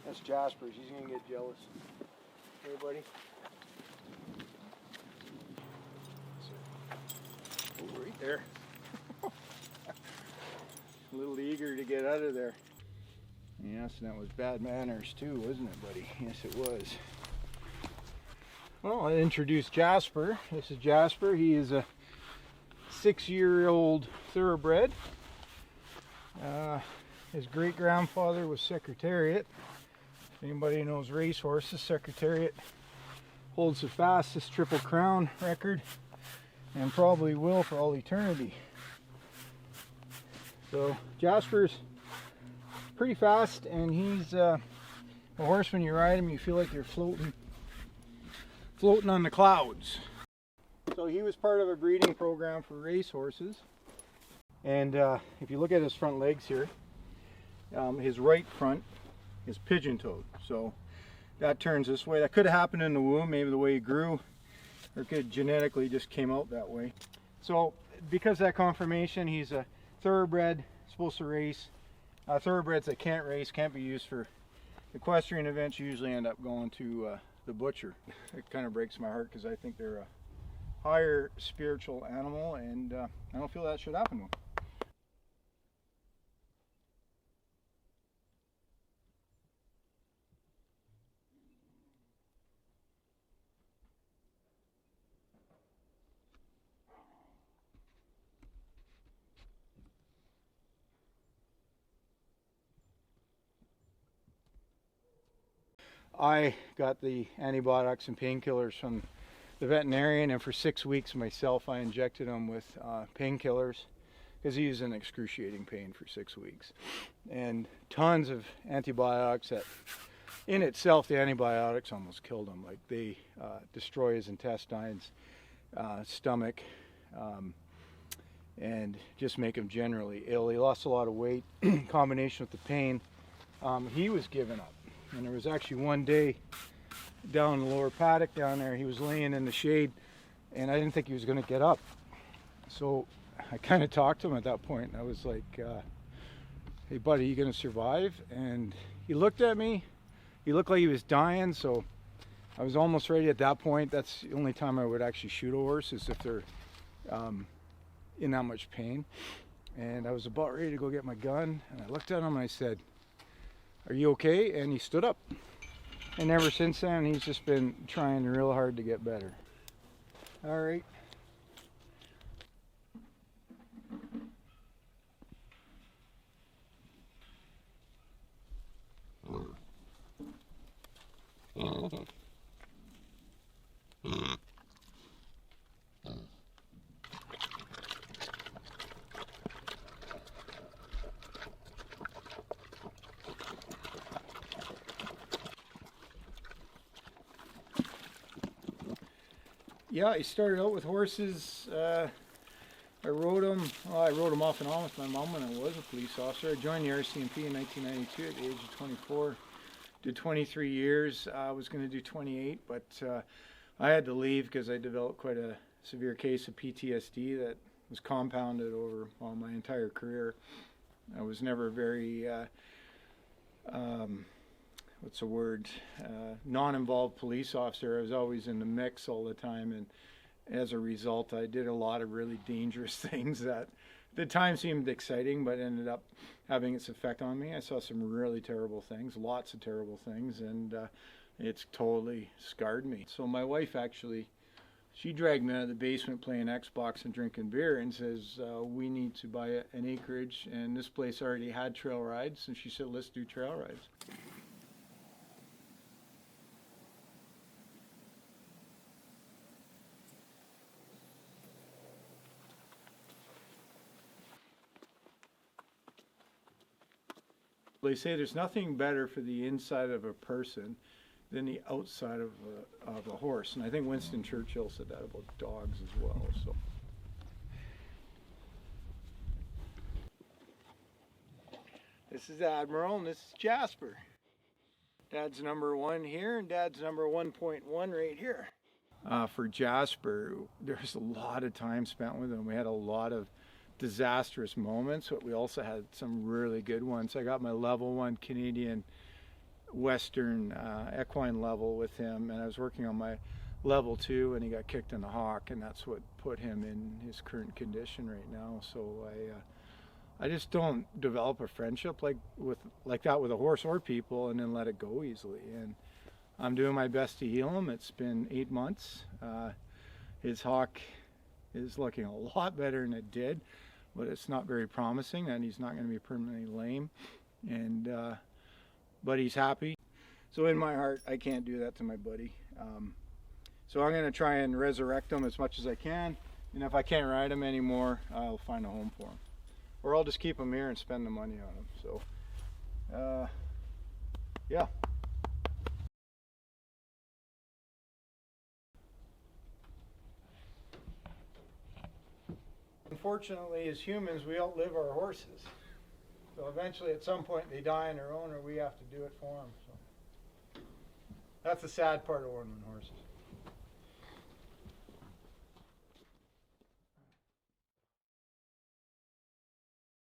That's Jasper's. He's gonna get jealous. Hey, buddy. Oh, right there. A little eager to get out of there. Yes, and that was bad manners too, wasn't it, buddy? Yes, it was. Well, I introduced Jasper. This is Jasper. He is a 6-year-old thoroughbred. His great-grandfather was Secretariat. If anybody knows racehorses, Secretariat holds the fastest Triple Crown record and probably will for all eternity. So Jasper's pretty fast, and he's a horse. When you ride him, you feel like you're floating on the clouds. So he was part of a breeding program for racehorses, and if you look at his front legs here, his right front is pigeon-toed, so that turns this way. That could have happened in the womb, maybe the way he grew, or could genetically just came out that way. So because of that conformation, he's a thoroughbred, supposed to race. Thoroughbreds that can't race, can't be used for equestrian events, usually end up going to the butcher. It kind of breaks my heart because I think they're a higher spiritual animal, and I don't feel that should happen to them. I got the antibiotics and painkillers from the veterinarian, and for 6 weeks myself I injected him with painkillers because he was in excruciating pain for 6 weeks, and tons of antibiotics that in itself, the antibiotics almost killed him. Like, they destroy his intestines, stomach, and just make him generally ill. He lost a lot of weight in combination with the pain. He was giving up. And there was actually one day down in the lower paddock down there, he was laying in the shade, and I didn't think he was going to get up. So I kind of talked to him at that point, and I was like, hey buddy, you going to survive? And he looked at me. He looked like he was dying, so I was almost ready at that point. That's the only time I would actually shoot a horse, is if they're in that much pain. And I was about ready to go get my gun, and I looked at him and I said, are you okay? And he stood up. And ever since then, he's just been trying real hard to get better. All right. Yeah, I started out with horses. I rode them off and on with my mom when I was a police officer. I joined the RCMP in 1992 at the age of 24. Did 23 years. I was going to do 28, but I had to leave because I developed quite a severe case of PTSD that was compounded over my entire career. I was never very non-involved police officer. I was always in the mix all the time, and as a result I did a lot of really dangerous things that at the time seemed exciting but ended up having its effect on me. I saw some really terrible things, lots of terrible things, and it's totally scarred me. So my wife actually, she dragged me out of the basement playing Xbox and drinking beer and says, we need to buy an acreage, and this place already had trail rides, and she said, let's do trail rides. They say there's nothing better for the inside of a person than the outside of a horse. And I think Winston Churchill said that about dogs as well. So. This is Admiral, and this is Jasper. Dad's number 1 here, and Dad's number 1.1 right here. For Jasper, there's a lot of time spent with him. We had a lot of disastrous moments, but we also had some really good ones. I got my level 1 Canadian Western equine level with him, and I was working on my level 2, and he got kicked in the hock, and that's what put him in his current condition right now. So I just don't develop a friendship like that with a horse or people and then let it go easily. And I'm doing my best to heal him. It's been 8 months. His hock is looking a lot better than it did, but it's not very promising, and he's not going to be permanently lame. And but he's happy. So in my heart, I can't do that to my buddy. So I'm going to try and resurrect him as much as I can. And if I can't ride him anymore, I'll find a home for him. Or I'll just keep him here and spend the money on him. So, yeah. Unfortunately, as humans, we outlive our horses. So eventually, at some point, they die on their own, or we have to do it for them. So that's the sad part of owning horses.